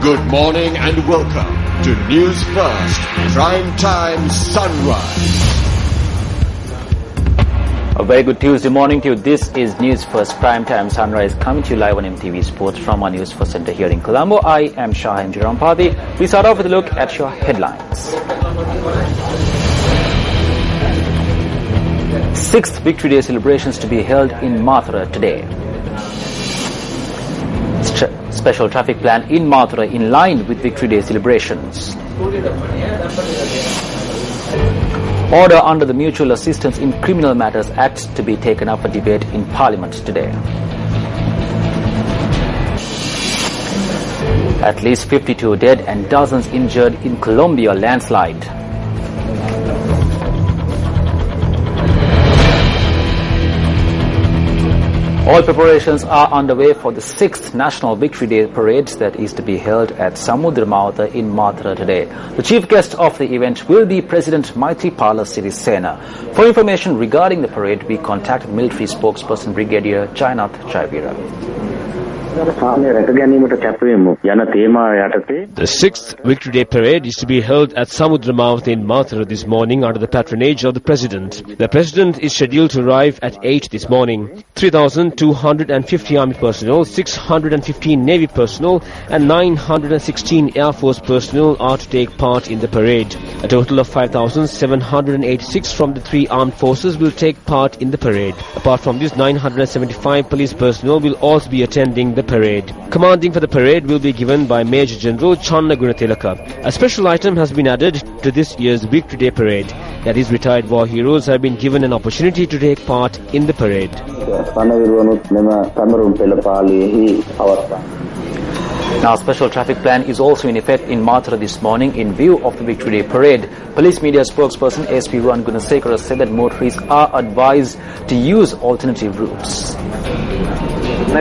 Good morning and welcome to News First Prime Time Sunrise. A very good Tuesday morning to you. This is News First Prime Time Sunrise coming to you live on MTV Sports from our News First Center here in Colombo. I am Shahin Jirampati. We start off with a look at your headlines. Sixth Victory Day celebrations to be held in Mathura today. Special traffic plan in Mathura in line with Victory Day celebrations. Order under the Mutual Assistance in Criminal Matters Act to be taken up for debate in Parliament today. At least 52 dead and dozens injured in Colombia landslide. All preparations are underway for the 6th National Victory Day Parade that is to be held at Samudramauta in Mathura today. The chief guest of the event will be President Maithripala Sirisena. For information regarding the parade, we contacted military spokesperson Brigadier Jainath Jayavira. The 6th Victory Day Parade is to be held at Samudramauta in Mathura this morning under the patronage of the President. The President is scheduled to arrive at 8 this morning. 3,250 Army personnel, 615 Navy personnel and 916 Air Force personnel are to take part in the parade. A total of 5,786 from the three armed forces will take part in the parade. Apart from this, 975 police personnel will also be attending the parade. Commanding for the parade will be given by Major General Channa Gunatilaka. A special item has been added to this year's Victory Day Parade. That is, retired war heroes have been given an opportunity to take part in the parade. Now, a special traffic plan is also in effect in Mathura this morning in view of the Victory Day Parade. Police media spokesperson SP Ruan Gunasekara said that motorists are advised to use alternative routes. The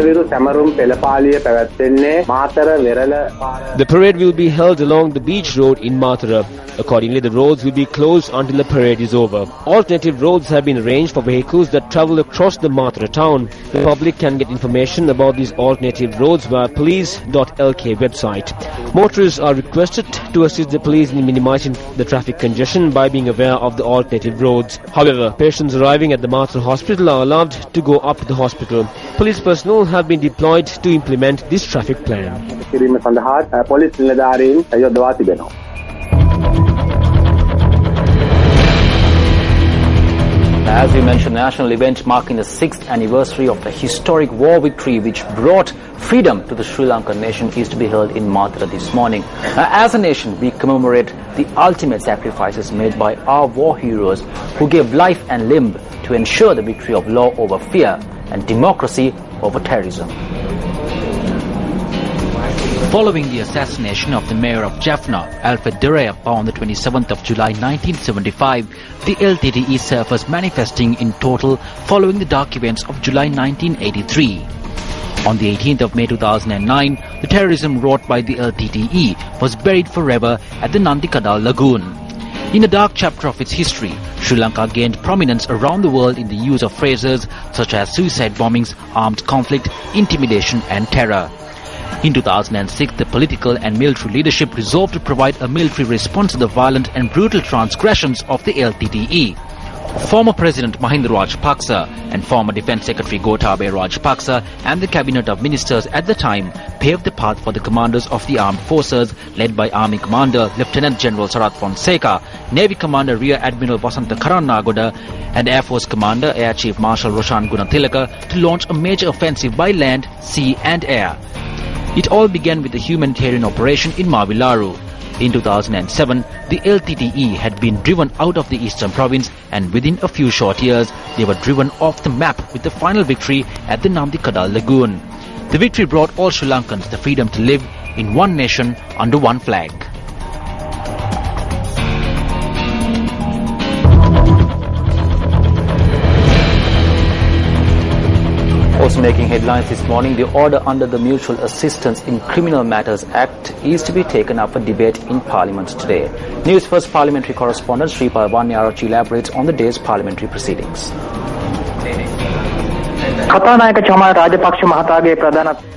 parade will be held along the beach road in Mathura. Accordingly, the roads will be closed until the parade is over. Alternative roads have been arranged for vehicles that travel across the Mathura town. The public can get information about these alternative roads via police.lk website. Motorists are requested to assist the police in minimizing the traffic congestion by being aware of the alternative roads. However, patients arriving at the Mathura hospital are allowed to go up to the hospital. Police personnel have been deployed to implement this traffic plan. As we mentioned, national event marking the 6th anniversary of the historic war victory which brought freedom to the Sri Lankan nation is to be held in Mathura this morning. As a nation, we commemorate the ultimate sacrifices made by our war heroes who gave life and limb to ensure the victory of law over fear and democracy over terrorism. Following the assassination of the mayor of Jaffna, Alfred Derayappa, on the 27th of July 1975, the LTTE surfaced manifesting in total following the dark events of July 1983. On the 18th of May 2009, the terrorism wrought by the LTTE was buried forever at the Nandikadal Lagoon. In a dark chapter of its history, Sri Lanka gained prominence around the world in the use of phrases such as suicide bombings, armed conflict, intimidation and terror. In 2006, the political and military leadership resolved to provide a military response to the violent and brutal transgressions of the LTTE. Former President Mahinda Rajapaksa and former Defence Secretary Gotabaya Rajapaksa and the Cabinet of Ministers at the time paved the path for the commanders of the armed forces, led by Army Commander Lieutenant General Sarath Fonseca, Navy Commander Rear Admiral Vasantha Karannagoda, and Air Force Commander Air Chief Marshal Roshan Gunatilaka to launch a major offensive by land, sea and air. It all began with a humanitarian operation in Mavilaru. In 2007, the LTTE had been driven out of the eastern province, and within a few short years, they were driven off the map with the final victory at the Nandikadal Lagoon. The victory brought all Sri Lankans the freedom to live in one nation under one flag. Also making headlines this morning, the order under the Mutual Assistance in Criminal Matters Act is to be taken up for debate in Parliament today. News First parliamentary correspondent Sripal Vanyarachi elaborates on the day's parliamentary proceedings.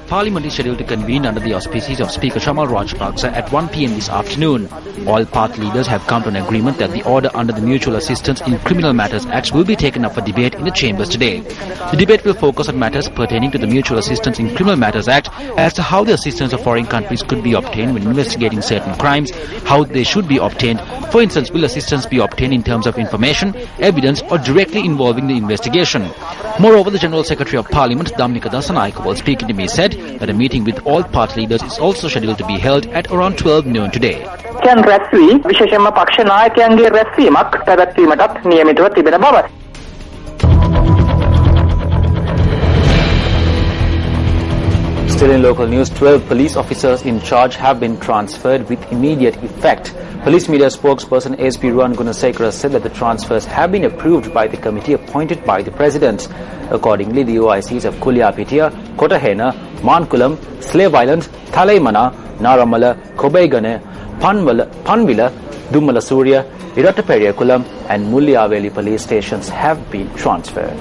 Parliament is scheduled to convene under the auspices of Speaker Chamal Rajapaksa at 1 p.m. this afternoon. All party leaders have come to an agreement that the order under the Mutual Assistance in Criminal Matters Act will be taken up for debate in the chambers today. The debate will focus on matters pertaining to the Mutual Assistance in Criminal Matters Act as to how the assistance of foreign countries could be obtained when investigating certain crimes, how they should be obtained. For instance, will assistance be obtained in terms of information, evidence or directly involving the investigation? Moreover, the General Secretary of Parliament, Damnika Dasanayake, while speaking to me, said that a meeting with all party leaders is also scheduled to be held at around 12 noon today. Still in local news, 12 police officers in charge have been transferred with immediate effect. Police media spokesperson SP Ruwan Gunasekara said that the transfers have been approved by the committee appointed by the President. Accordingly, the OICs of Kuliapitiya, Kotahena, Mankulam, Slave Island, Thalaimana, Naramala, Kobaigane, Panvila, Dummala Surya, Irattaperiyakulam and Mulliyaveli police stations have been transferred.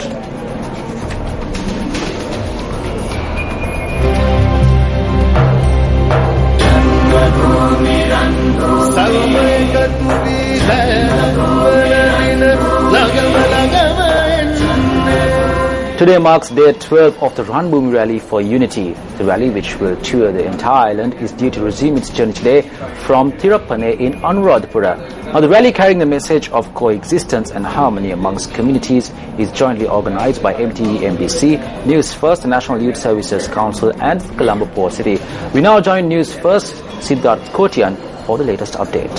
Today marks day 12 of the Ranbhoomi Rally for Unity. The rally, which will tour the entire island, is due to resume its journey today from Tirupane in Anuradhapura. Now, the rally, carrying the message of coexistence and harmony amongst communities, is jointly organized by MTVSports, Newsfirst, the National Youth Services Council and Colombo Port City. We now join Newsfirst Siddharth Kotian for the latest update.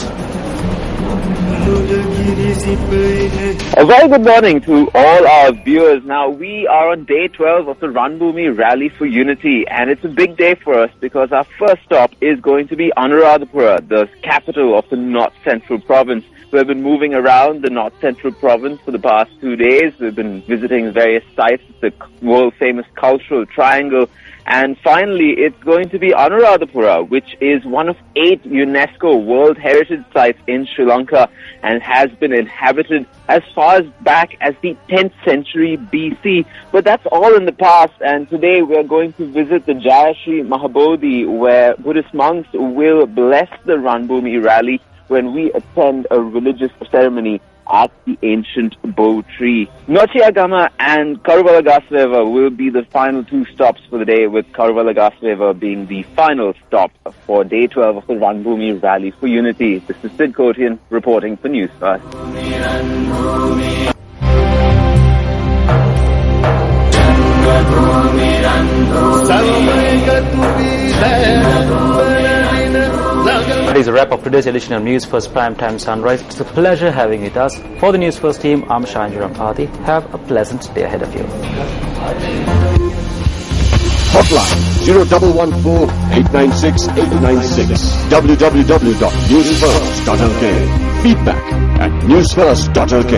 A very good morning to all our viewers. Now, we are on day 12 of the Ranbhoomi Rally for Unity, and it's a big day for us because our first stop is going to be Anuradhapura, the capital of the North Central Province. We've been moving around the North Central Province for the past 2 days. We've been visiting various sites, the world-famous Cultural Triangle, and finally, it's going to be Anuradhapura, which is one of 8 UNESCO World Heritage Sites in Sri Lanka and has been inhabited as far as back as the 10th century BC. But that's all in the past, and today we are going to visit the Jayashri Mahabodhi, where Buddhist monks will bless the Ranbhoomi Rally when we attend a religious ceremony at the ancient Bo tree. Nochiagama and Karuvalagasveva will be the final 2 stops for the day, with Karuvalagasveva being the final stop for day 12 of the Ranbhoomi Rally for Unity. This is Sid Kotian reporting for Newsfirst. That is a wrap of today's edition of Newsfirst Primetime Sunrise. It's a pleasure having you with us. For the Newsfirst team, I'm Shanjira Pati. Have a pleasant day ahead of you. Hotline 0114-896-896. www.newsfirst.lk. Feedback at newsfirst.lk.